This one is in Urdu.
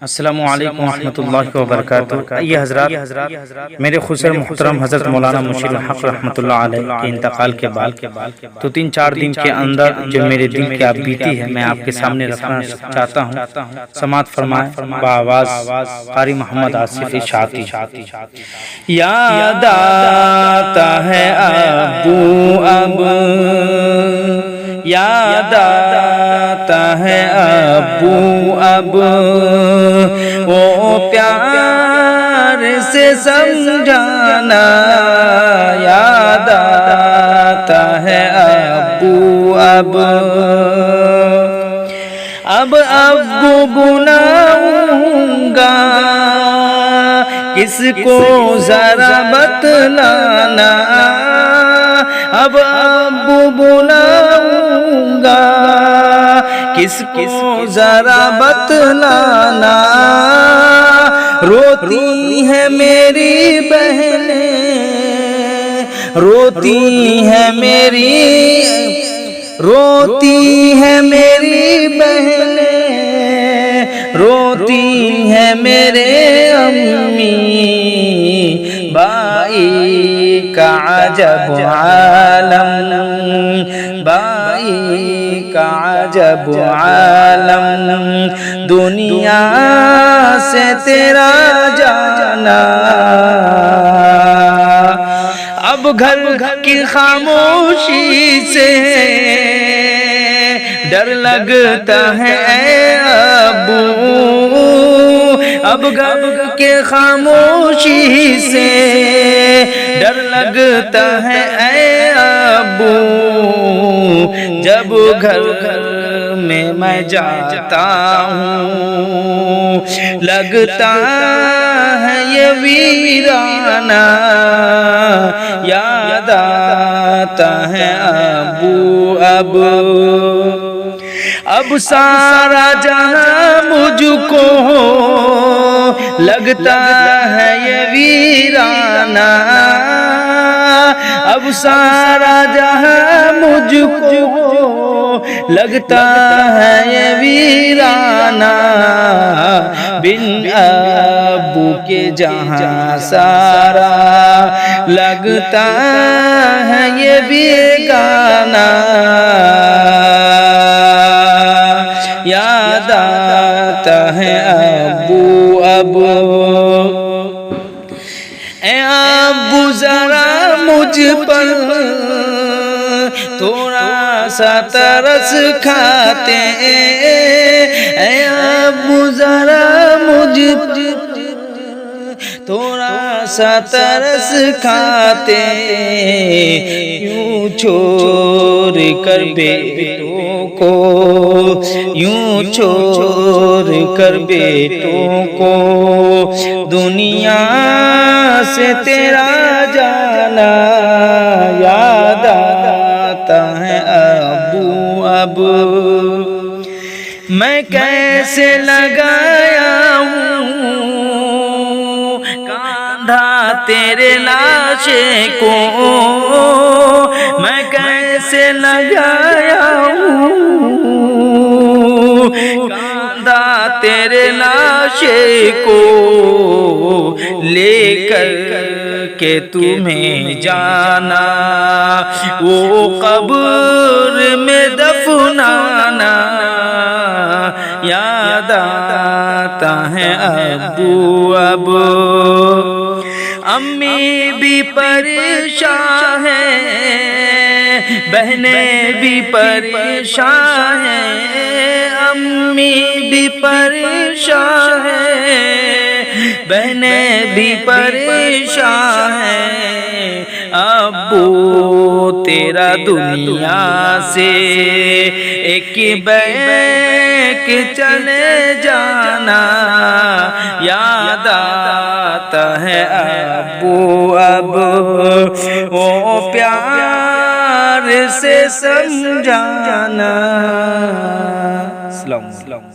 السلام علیکم ورحمۃ اللہ وبرکاتہ۔ یہ حضرات میرے خسر محترم حضرت مولانا مشیر الحق رحمۃ اللہ علیہ کے انتقال کے بعد تو 3-4 دن کے اندر جو میرے دل کی آپ بیتی ہے میں آپ کے سامنے رکھنا چاہتا ہوں۔ سماعت فرمائیں بآواز قاری محمد آصف اشاعتی۔ یاد آتا ہے ابو اب، یاد آتا ہے ابو اب، وہ پیار سے سمجھانا، یاد آتا ہے ابو اب۔ اب بلاؤں گا کس کو ذرا بتلانا، اب بلاؤں گا کس کو ذرا بتلانا، روتی ہے میری بہنیں، روتی ہے میری بہنیں، روتی ہے میرے امی، بائی کا عجب عالم، بائی کا عجب عالم، دنیا سے تیرا جانا۔ اب گھر کی خاموشی سے ڈر لگتا ہے اے ابو، اب گھر کے خاموشی سے ڈر لگتا ہے اے ابو، جب گھر میں جاتا ہوں لگتا ہے یہ ویرانہ، یاد آتا ہے ابو اب۔ اب سارا جہاں مجھ کو لگتا ہے یہ ویرانہ، اب سارا جہاں مجھ کو لگتا ہے یہ ویرانہ، بن ابو کے جہاں سارا لگتا ہے یہ بیگانہ، یاد آتا ہے ابو اب۔ اے ابو ذرا مجھ پر تھوڑا سا ترس کھاتے، اے ابو ذرا مجھ پر تھوڑا سا ترس کھاتے، یوں چھوڑ کر بیٹوں کو، یوں چھوڑ کر بیٹوں کو، دنیا سے تیرا جانا، یاد آتا ہے ابو اب۔ میں کیسے لگایا ہوں کاندھا تیرے لاشے کو، میں کیسے لگایا ہوں کاندھا تیرے لاشے کو، لے کر کہ تمہیں جانا وہ قبر میں دفنانا، یاد آتا ہے ابو اب۔ امی بھی پریشان ہیں، بہنیں بھی پریشان ہیں، امی بھی پریشان ہیں، بہنیں بھی پریشان ہیں، ابو تیرا دنیا سے ایک بیک چلے جانا، یاد آتا ہے ابو اب، وہ پیار سے سمجھانا۔ السلام علیکم۔